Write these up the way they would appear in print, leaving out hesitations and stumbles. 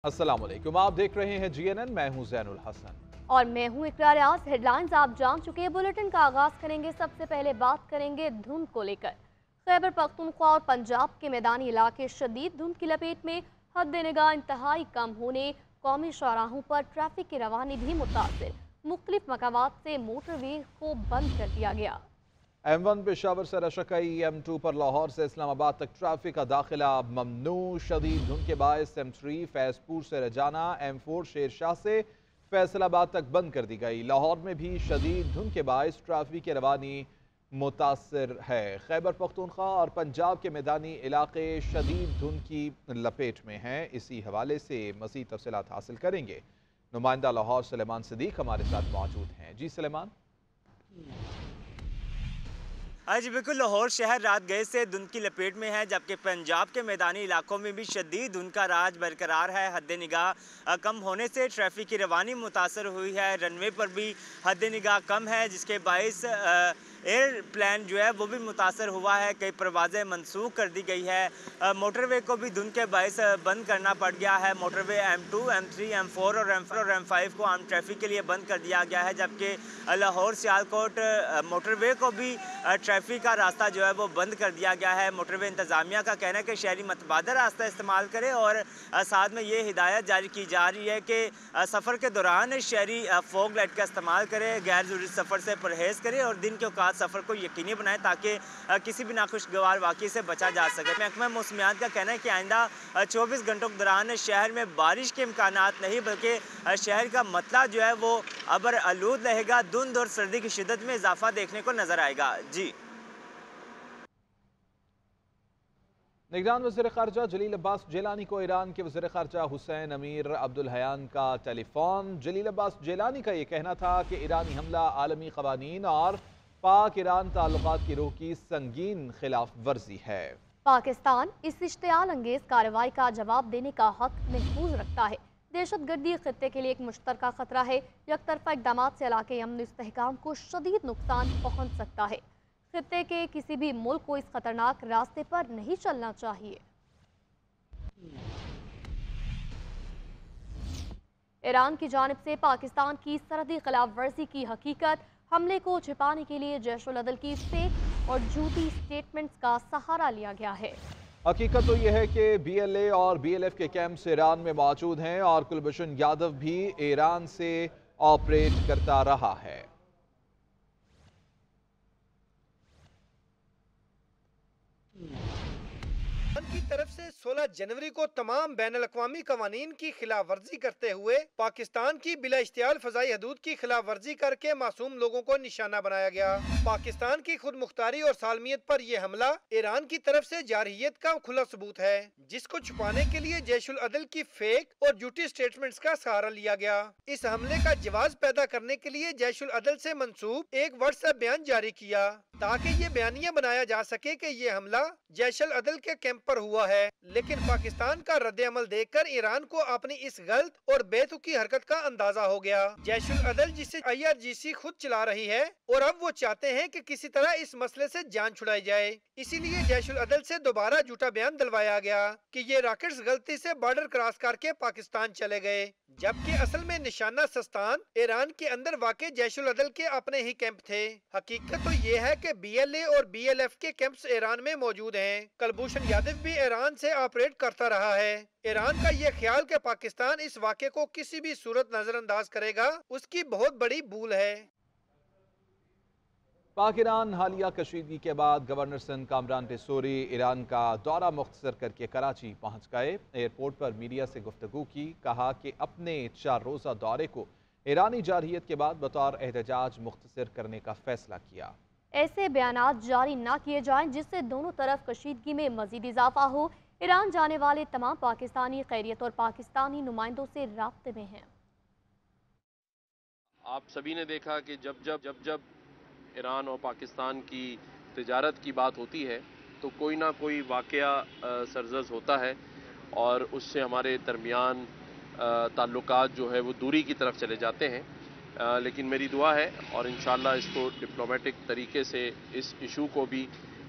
अस्सलाम वालेकुम, आप देख रहे हैं जीएनएन। मैं हूं जैनुल हसन और मैं हूं इकरार आस। हेडलाइंस आप जान चुके हैं। बुलेटिन का आगाज करेंगे। सबसे पहले बात करेंगे धुंध को लेकर। खैबर पख्तूनख्वा और पंजाब के मैदानी इलाके शदीद धुंध की लपेट में। हद निगाह इंतहाई कम होने, कौमी शाहराहों पर ट्रैफिक की रवानी भी मुतासिर। मुख्तलिफ मकामात से मोटरवे को बंद कर दिया गया। M1 पेशावर से रशकई, M2 पर लाहौर से इस्लामाबाद तक ट्रैफिक का दाखिला ममनू। शदीद धुंध के बायस M3 फैजपुर से रजाना, M4 शेरशाह से फैसलाबाद तक बंद कर दी गई। लाहौर में भी शदीद धुंध के बायस ट्रैफिक की रवानी मुतासर है। खैबर पख्तूनख्वा और पंजाब के मैदानी इलाके शदीद धुंध की लपेट में हैं। इसी हवाले से मज़ीद तफसीलात हासिल करेंगे। नुमाइंदा लाहौर सुलेमान सिद्दीक हमारे साथ मौजूद हैं। जी सुलेमान। हाँ जी बिल्कुल, लाहौर शहर रात गए से धुंध की लपेट में है, जबकि पंजाब के मैदानी इलाकों में भी शदीद धुंध का राज बरकरार है। हद निगाह कम होने से ट्रैफिक की रवानी मुतासर हुई है। रनवे पर भी हद निगाह कम है, जिसके बायस एयर प्लान जो है वो भी मुतासर हुआ है। कई परवाज़ें मनसूख कर दी गई है। मोटरवे को भी धुंध के बायस बंद करना पड़ गया है। मोटरवे M2, M3, M4 और M5 को आम ट्रैफिक के लिए बंद कर दिया गया है, जबकि लाहौर सियालकोट मोटरवे को भी ट्रैफिक का रास्ता जो है वो बंद कर दिया गया है। मोटरवे इंतज़ामिया का कहना है कि शहरी मतबादल रास्ता इस्तेमाल करें और साथ में ये हिदायत जारी की जा रही है कि सफ़र के दौरान शहरी फोग लाइट का इस्तेमाल करें, गैर ज़रूरी सफ़र से परहेज़ करें और दिन के औकात सफ़र को यकीनी बनाएं ताकि किसी भी नाखुशगवार वाक़ये से बचा जा सके। महकमा मौसमियात का कहना है कि आइंदा 24 घंटों के दौरान शहर में बारिश के इम्कानात नहीं, बल्कि शहर का मतला जो है वो अबर आलूद रहेगा। धुंध और सर्दी की शिद्दत में इजाफा देखने को नजर आएगा। जी निगरान वज़ीर ख़ारजा जलील अब्बास जेलानी को ईरान के वज़ीर ख़ारजा हुसैन अमीर अब्दुल हयान का टेलीफोन। जलील अब्बास जेलानी का ये कहना था कि ईरानी हमला आलमी क़वानीन और पाक ईरान ताल्लुकात की रूह की संगीन खिलाफ वर्जी है। पाकिस्तान इस इश्तियाल अंगेज कार्रवाई का जवाब देने का हक महफूज रखता है। दहशत गर्दी खत्ते के लिए एक मुश्तरका खतरा है। यकतरफा इक़दाम से इलाके अमन इस्तेहकाम को शदीद नुकसान पहुँच सकता है। खत्ते के किसी भी मुल्क को इस खतरनाक रास्ते पर नहीं चलना चाहिए। ईरान की जानिब से पाकिस्तान की सरहदी खिलाफ वर्जी की हकीकत, हमले को छिपाने के लिए जैश उल अदल की फेक और झूठी स्टेटमेंट्स का सहारा लिया गया है। हकीकत तो यह है कि BLA और BLF के कैंप्स ईरान में मौजूद हैं और कुलभूषण यादव भी ईरान से ऑपरेट करता रहा है। की तरफ से 16 जनवरी को तमाम बैनुल-अक़वामी कवानीन की खिलाफ वर्जी करते हुए पाकिस्तान की बिला इश्तियाल फजाई हदूद की खिलाफ वर्जी करके मासूम लोगों को निशाना बनाया गया। पाकिस्तान की खुद मुख्तारी और सालमियत पर यह हमला ईरान की तरफ से जारहियत का खुला सबूत है, जिसको छुपाने के लिए जैश उल अदल की फेक और झूठी स्टेटमेंट्स का सहारा लिया गया। इस हमले का जवाब पैदा करने के लिए जैश उल अदल से मंसूब एक व्हाट्सएप बयान जारी किया, ताकि ये बयानिया बनाया जा सके कि ये हमला जैश उल अदल के कैंप पर हुआ है। लेकिन पाकिस्तान का रद्द अमल देखकर ईरान को अपनी इस गलत और बेतुकी हरकत का अंदाजा हो गया। जैश उल अदल जिसे IRGC खुद चला रही है और अब वो चाहते हैं कि किसी तरह इस मसले से जान छुड़ाई जाए। इसीलिए जैश उल अदल से दोबारा झूठा बयान दिलवाया गया कि ये रॉकेट्स गलती से बॉर्डर क्रॉस करके पाकिस्तान चले गए, जबकि असल में निशाना सस्तान ईरान के अंदर वाक़े जैश उल अदल के अपने ही कैंप थे। हकीकत तो ये है कि BLA और BLF के कैंप्स ईरान में मौजूद हैं। कुलभूषण यादव भी ईरान से ऑपरेट करता रहा है। ईरान का ये ख्याल कि पाकिस्तान इस वाक़े को किसी भी सूरत नजरअंदाज करेगा, उसकी बहुत बड़ी भूल है। पाक ईरान हालिया कशीदगी के बाद गवर्नर सिंध कामरान टेसोरी ईरान का दौरा मुख्तसर करके कराची पहुंच गए। एयरपोर्ट पर मीडिया से गुफ्तगू की, कहा कि अपने 4 रोज़ा दौरे को ईरानी जारहियत के बाद बतौर एहतजाज मुख्तसर करने का फैसला किया। ऐसे बयानात जारी न किए जाएं जिससे दोनों तरफ कशीदगी में मजीद इजाफा हो। ईरान जाने वाले तमाम पाकिस्तानी खैरियत और पाकिस्तानी नुमाइंदों से राब्ते में हैं। आप सभी ने देखा कि जब जब ईरान और पाकिस्तान की तिजारत की बात होती है तो कोई ना कोई वाक़या सरजद होता है और उससे हमारे दरमियान ताल्लुकात जो है वो दूरी की तरफ चले जाते हैं। लेकिन मेरी दुआ है और इंशाअल्लाह इसको डिप्लोमेटिक तरीके से इस इशू को भी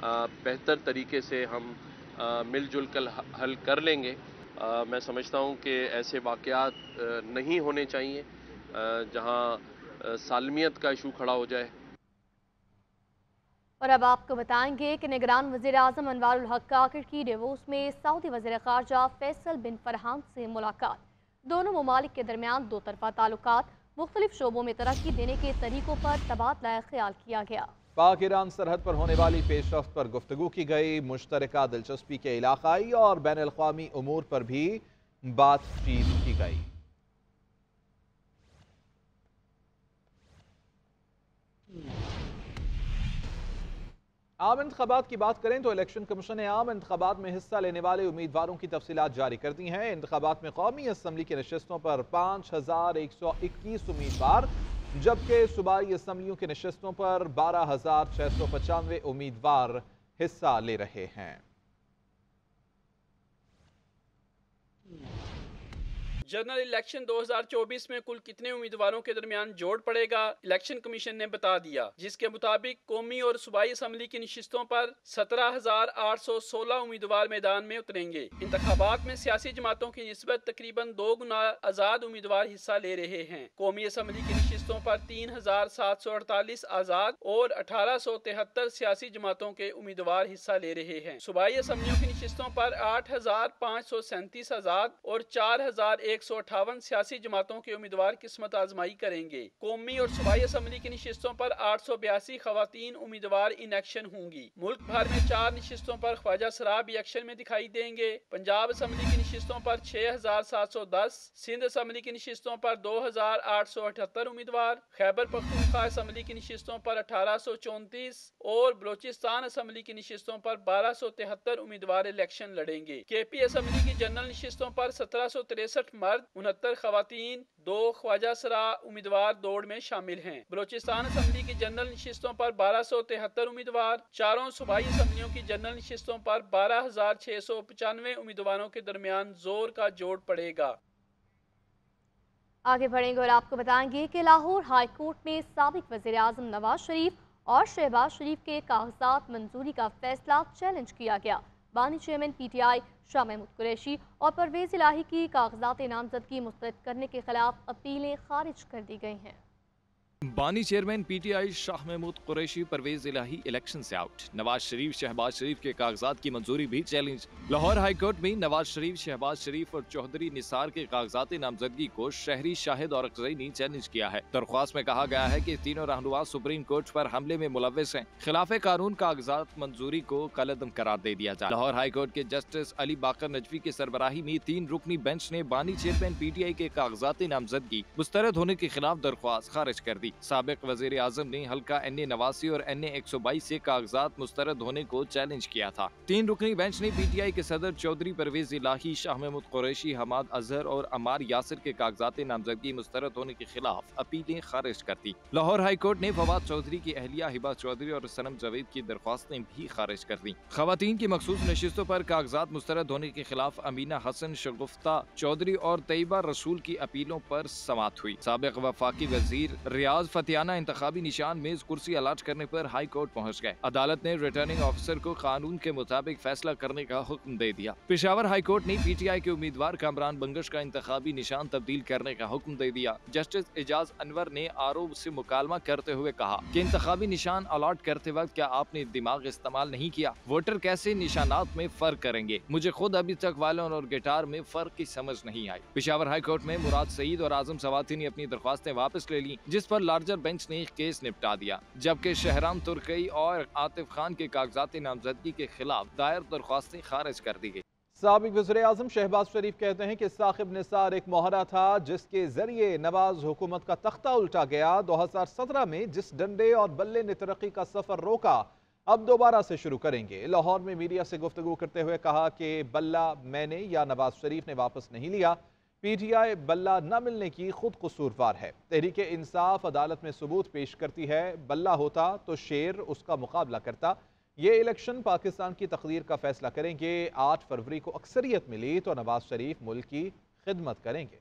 बेहतर तरीके से हम मिलजुल कर हल कर लेंगे। मैं समझता हूँ कि ऐसे वाक़यात नहीं होने चाहिए जहाँ सालमियत का इशू खड़ा हो जाए। और अब आपको बताएंगे कि निगरान वज़ीर-ए-आज़म अनवारुल हक काकिर की डेवोस में सऊदी वज़ीर ख़ारजा फैसल बिन फरहान से मुलाकात। दोनों ममालिक के दरमियान दो तरफ़ा ताल्लुकात, मुख्तलिफ शोबों में तरक्की देने के तरीकों पर तबादला ख्याल किया गया। पाक ईरान सरहद पर होने वाली पेशरफ्त पर गुफ्तगू की गई। मुश्तरका दिलचस्पी के इलाकाई और बैन अल-अक़वामी उमूर पर भी बातचीत की गई। आम इंतखाबात की बात करें तो इलेक्शन कमीशन ने आम इंतखाबात में हिस्सा लेने वाले उम्मीदवारों की तफसीलात जारी कर दी हैं। इंतखाबात में कौमी असम्बली की नशस्तों पर 5121 उम्मीदवार, जबकि सूबाई असम्बलियों की नशस्तों पर 12695 उम्मीदवार हिस्सा ले रहे हैं। जनरल इलेक्शन 2024 में कुल कितने उम्मीदवारों के दरमियान जोड़ पड़ेगा, इलेक्शन कमीशन ने बता दिया, जिसके मुताबिक कौमी और सूबाई असम्बली की नशिस्तों पर 17,816 उम्मीदवार मैदान में उतरेंगे। इंतखाबात में सियासी जमातों की निस्बत तकरीबन 2 गुना आज़ाद उम्मीदवार हिस्सा ले रहे हैं। कौमी असम्बली की नशिस्तों पर 3,748 आज़ाद और 1873 सियासी जमातों के उम्मीदवार हिस्सा ले रहे हैं। सूबाई असम्बलियों की नशिस्तों पर 8,537 आज़ाद और 4,158 सियासी जमातों के उम्मीदवार किस्मत आजमाई करेंगे। कौमी और सूबाई असम्बली की नशिस्तों पर 882 खवातीन उम्मीदवार इन एक्शन होंगी। मुल्क भर में 4 नशिस्तों पर ख्वाजा सराब एक्शन में दिखाई देंगे। पंजाब असम्बली की नशिस्तों पर 6,710, सिंध असम्बली की नशिस्तों पर 2,878 उम्मीदवार, खैबर पख्तूनख्वा असम्बली की नशिस्तों पर 1,834 और बलोचिस्तान असम्बली की नशिस्तों पर 1,273 उम्मीदवार इलेक्शन लड़ेंगे। केपी असम्बली की जनरल नशिस्तों पर 1,763 मर्द, 69 खवातीन, 2 ख्वाजा सरा उम्मीदवार दौड़ में शामिल हैं। बलोचिस्तान असम्बली की जनरल नशिस्तों पर 1,273 उम्मीदवार, चारों सूबाई असम्बलियों की जनरल नशिस्तों पर 12,695 उम्मीदवारों के दरमियान जोर का जोड़ पड़ेगा। आगे बढ़ेंगे और आपको बताएंगे कि लाहौर हाई कोर्ट में साबिक वज़ीर आज़म नवाज शरीफ और शहबाज शरीफ के कागजात मंजूरी का फैसला चैलेंज किया गया। बानी चेयरमैन PTI शाह महमूद कुरैशी और परवेज़ इलाही की कागजात नामजदगी मुस्तरद करने के खिलाफ अपीलें खारिज कर दी गई हैं। बानी चेयरमैन PTI शाह महमूद कुरैशी परवेज इलाही इलेक्शन से आउट। नवाज शरीफ शहबाज शरीफ के कागजात की मंजूरी भी चैलेंज। लाहौर हाई कोर्ट में नवाज शरीफ, शहबाज शरीफ और चौधरी निसार के कागजात नामजदगी को शहरी शाहिद और अक्सरी ने चैलेंज किया है। दरख्वास्त में कहा गया है कि तीनों रहनुमा सुप्रीम कोर्ट पर हमले में मुलव्विस हैं। खिलाफ कानून कागजात मंजूरी को कलअदम करार दे दिया जाए। लाहौर हाई कोर्ट के जस्टिस अली बाकर नजवी की सरबराही में 3 रुकनी बेंच ने बानी चेयरमैन PTI के कागजात नामजदगी मुस्तरद होने के खिलाफ दरख्वास्त खारिज कर दी। साबिक वज़ीर आज़म ने हल्का NA 89 और NA 122 से कागजात मुस्तरद होने को चैलेंज किया था। 3 रुकनी बेंच ने PTI के सदर चौधरी परवेज इलाही, शाह महमूद कुरैशी, हमाद अजहर और अमार यासिर के कागजात नामजदगी मुस्तरद होने के खिलाफ अपीलें खारिज कर दी। लाहौर हाई कोर्ट ने फवाद चौधरी की अहलिया हिबा चौधरी और सनम जावेद की दरख्वास्तें भी खारिज कर दी। खवातीन की मखसूस नशिस्तों पर कागजात मुस्तरद होने के खिलाफ अमीना हसन, शगुफ्ता चौधरी और तैयबा रसूल की अपीलों पर समाअत हुई। साबिक वफाकी वजीर रियाज फतियाना इंतखाबी निशान में कुर्सी अलाट करने पर हाई कोर्ट पहुंच गए। अदालत ने रिटर्निंग ऑफिसर को कानून के मुताबिक फैसला करने का हुक्म दे दिया। पेशावर हाई कोर्ट ने PTI के उम्मीदवार कामरान बंगश का इंतखाबी निशान तब्दील करने का हुक्म दे दिया। जस्टिस एजाज अनवर ने आरोप से मुकालमा करते हुए कहा कि इंतखाबी निशान अलाट करते वक्त क्या आपने दिमाग इस्तेमाल नहीं किया? वोटर कैसे निशानात में फर्क करेंगे? मुझे खुद अभी तक वायलिन और गिटार में फर्क की समझ नहीं आई। पेशावर हाई कोर्ट में मुराद सईद और आजम सवाती ने अपनी दरख्वास्तें वापस ले ली, जिस पर लार्जर बेंच ने केस निपटा दिया, जबकि शहराम तुर्की और आतिफ खान के कागजात नामजदगी के खिलाफ दायर दरख्वास्तें खारिज कर दी गई। साबिक वज़ीर आज़म शहबाज शरीफ कहते हैं कि साकिब निसार एक मोहरा था जिसके जरिए नवाज हुकूमत का तख्ता उल्टा गया। 2017 में जिस डंडे और बल्ले ने तरक्की का सफर रोका, अब दोबारा से शुरू करेंगे। लाहौर में मीडिया से गुफ्तगू करते हुए कहा कि बल्ला मैंने या नवाज शरीफ ने वापस नहीं लिया। PTI बल्ला न मिलने की खुद कसूरवार है। तहरीक इंसाफ अदालत में सबूत पेश करती है। बल्ला होता तो शेर उसका मुकाबला करता। ये इलेक्शन पाकिस्तान की तकदीर का फैसला करेंगे। 8 फरवरी को अक्सरियत मिली तो नवाज शरीफ मुल्क की खिदमत करेंगे।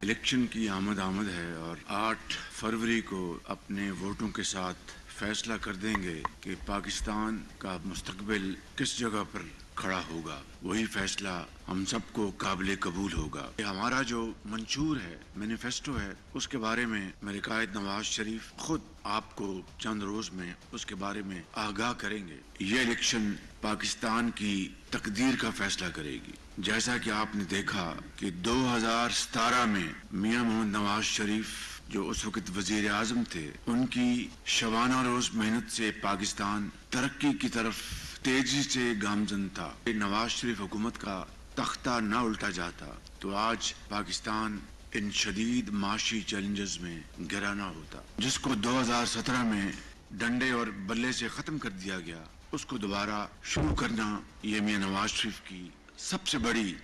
इलेक्शन की आमद है और 8 फरवरी को अपने वोटों के साथ फैसला कर देंगे कि पाकिस्तान का मुस्तकबिल किस जगह पर खड़ा होगा, वही फैसला हम सबको काबिल कबूल होगा। हमारा जो मंशूर है, मैनिफेस्टो है, उसके बारे में मेरे कायद नवाज शरीफ खुद आपको चंद रोज में उसके बारे में आगाह करेंगे। ये इलेक्शन पाकिस्तान की तकदीर का फैसला करेगी। जैसा कि आपने देखा कि 2017 में मियां मोहम्मद नवाज शरीफ जो उस वक्त वजीर आजम थे, उनकी शबाना रोज मेहनत से पाकिस्तान तरक्की की तरफ तेजी से गामजन था। नवाज शरीफ हुकूमत का तख्ता न उल्टा जाता तो आज पाकिस्तान इन शदीद माशी चैलेंजेस में गिरा ना होता। जिसको 2017 में डंडे और बल्ले से खत्म कर दिया गया, उसको दोबारा शुरू करना ये मियां नवाज शरीफ की सबसे बड़ी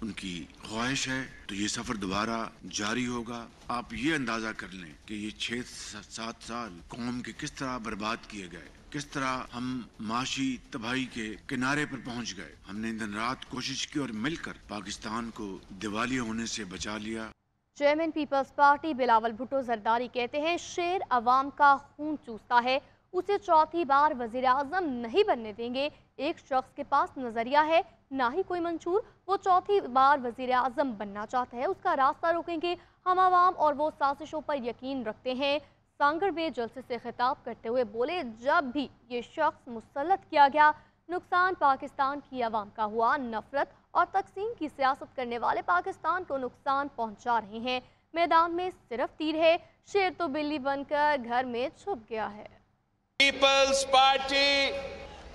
उनकी ख्वाहिश है। तो ये सफर दोबारा जारी होगा। आप ये अंदाजा कर लें कि ये 6-7 साल कौम के किस तरह बर्बाद किए गए, किस तरह हम माशी तबाही के किनारे पर पहुंच गए। हमने दिन रात कोशिश की और मिलकर पाकिस्तान को दिवालिया होने से बचा लिया। Chairman Peoples Party Bilawal Bhutto Zardari कहते हैं, शेर अवाम का खून चूसता है, उसे चौथी बार वजीर आजम नहीं बनने देंगे। एक शख्स के पास नजरिया है, ना ही कोई मंशूर, वो चौथी बार वजीर आजम बनना चाहता है, उसका रास्ता रोकेंगे। हम आवाम और वो साजिशों पर यकीन रखते हैं। सांगड़ में जलसे से खिताब करते हुए बोले, जब भी ये शख्स मुसल्लत किया गया, नुकसान पाकिस्तान की आवाम का हुआ। नफरत और तकसीम की सियासत करने वाले पाकिस्तान को नुकसान पहुंचा रहे हैं। मैदान में सिर्फ तीर है, शेर तो बिल्ली बनकर घर में छुप गया है। पीपल्स पार्टी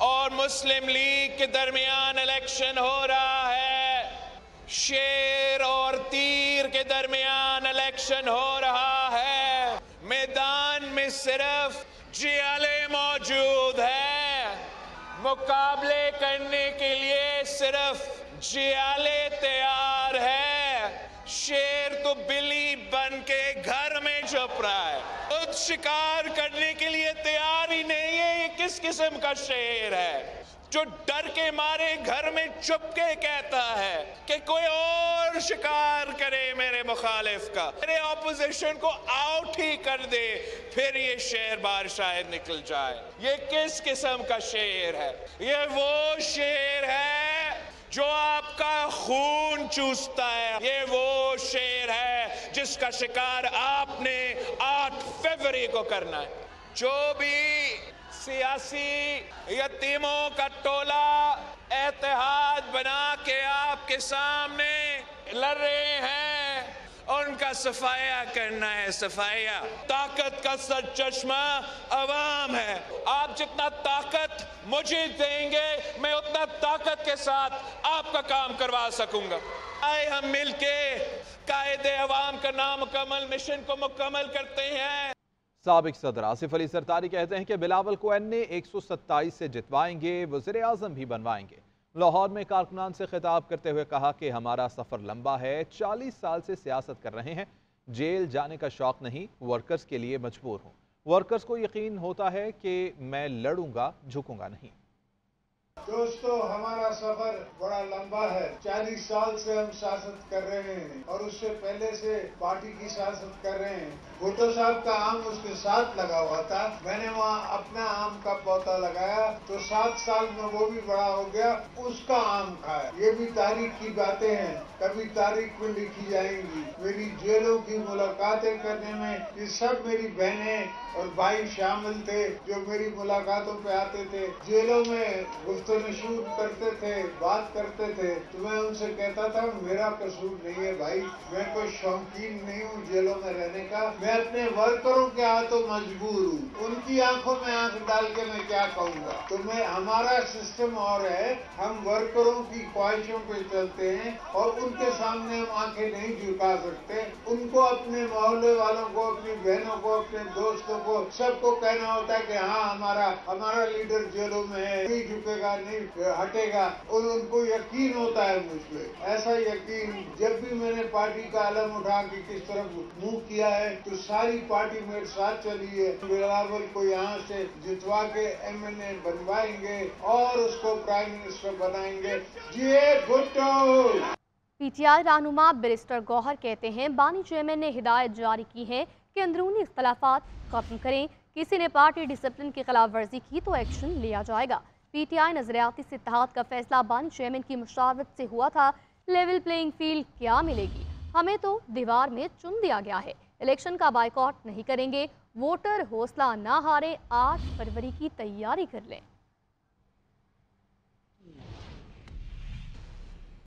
और मुस्लिम लीग के दरमियान इलेक्शन हो रहा है। शेर और तीर के दरमियान इलेक्शन हो रहा है। मैदान में सिर्फ जियाले मौजूद है। मुकाबले करने के लिए सिर्फ जियाले तैयार है। शेर तो बिल्ली बन के घर में छुप रहा है, खुद शिकार करने के लिए तैयार ही नहीं है। ये किस किस्म का शेर है जो डर के मारे घर में छुप के कहता है कि कोई और शिकार करे मेरे मुखालिफ का, मेरे ऑपोजिशन को आउट ही कर दे, फिर ये शेर बाहर शायद निकल जाए। ये किस किस्म का शेर है? ये वो शेर है जो आपका खून चूसता है। ये वो शेर है जिसका शिकार आपने 8 फरवरी को करना है। जो भी सियासी यतीमों का टोला इत्तेहाद बना के आपके सामने लड़ रहे हैं, उनका सफाया करना है। सफाया, ताकत का सरचश्मा अवाम है। आप जितना ताकत मुझे देंगे, मैं उतना ताकत के साथ आपका काम करवा सकूंगा। आए हम मिलके कायदे अवाम का नामुकम्मल मिशन को मुकम्मल करते हैं। साबिक सदर आसिफ अली सरतारी कहते हैं कि बिलावल को एनए 127 से जितवाएंगे, वज़ीर आज़म भी बनवाएंगे। लाहौर में कारकुनान से खिताब करते हुए कहा कि हमारा सफ़र लंबा है, 40 साल से सियासत कर रहे हैं, जेल जाने का शौक़ नहीं, वर्कर्स के लिए मजबूर हूँ। वर्कर्स को यकीन होता है कि मैं लड़ूंगा, झुकूंगा नहीं। दोस्तों, हमारा सफर बड़ा लंबा है। 40 साल से हम सियासत कर रहे हैं और उससे पहले से पार्टी की सियासत कर रहे हैं। भुट्टो साहब का आम उसके साथ लगा हुआ था, मैंने वहाँ अपना आम का पौधा लगाया तो 7 साल में वो भी बड़ा हो गया, उसका आम खाया। ये भी तारीख की बातें हैं, कभी तारीख में लिखी जाएंगी। मेरी जेलों की मुलाकातें करने में ये सब मेरी बहनें और भाई शामिल थे जो मेरी मुलाकातों पे आते थे, जेलों में गुफ्तगू करते थे, बात करते थे। तो मैं उनसे कहता था मेरा कसूर नहीं है भाई, मैं कोई शौकीन नहीं हूँ जेलों में रहने का, मैं अपने वर्करों के हाथों मजबूर हूँ। उनकी आंखों में आंख डाल के मैं क्या कहूँगा। तो मैं, हमारा सिस्टम और है, हम वर्करों की ख्वाहिशों पे चलते हैं और उनके सामने हम आंखें नहीं झुका सकते। उनको, अपने मोहल्ले वालों को, अपनी बहनों को, अपने दोस्तों को, सबको कहना होता है कि हाँ हमारा लीडर जेलों में है, नहीं झुकेगा, नहीं हटेगा, और उनको यकीन होता है मुझ पे। ऐसा यकीन जब भी मैंने पार्टी का अलम उठा के किस तरफ मुंह किया है तो सारी पार्टी मेरे साथ चली है। बिलावल को यहाँ से जितवा के MNA बनवाएंगे और उसको प्राइम मिनिस्टर बनाएंगे। जी भुट्टो। PTI रहनुमा बैरिस्टर गौहर कहते हैं, बानी चेयरमैन ने हिदायत जारी की है कि अंदरूनी इख्तलाफात खत्म करें, किसी ने पार्टी डिसिप्लिन की खिलाफ वर्जी की तो एक्शन लिया जाएगा। PTI नजरियाती इत्तेहाद का फैसला बंद चेयरमैन की मुशावरत से हुआ था। लेवल प्लेइंग फील्ड क्या मिलेगी? हमें तो दीवार में चुन दिया गया है। इलेक्शन का बायकॉट नहीं करेंगे। वोटर हौसला ना हारे, 8 फरवरी की तैयारी कर लें।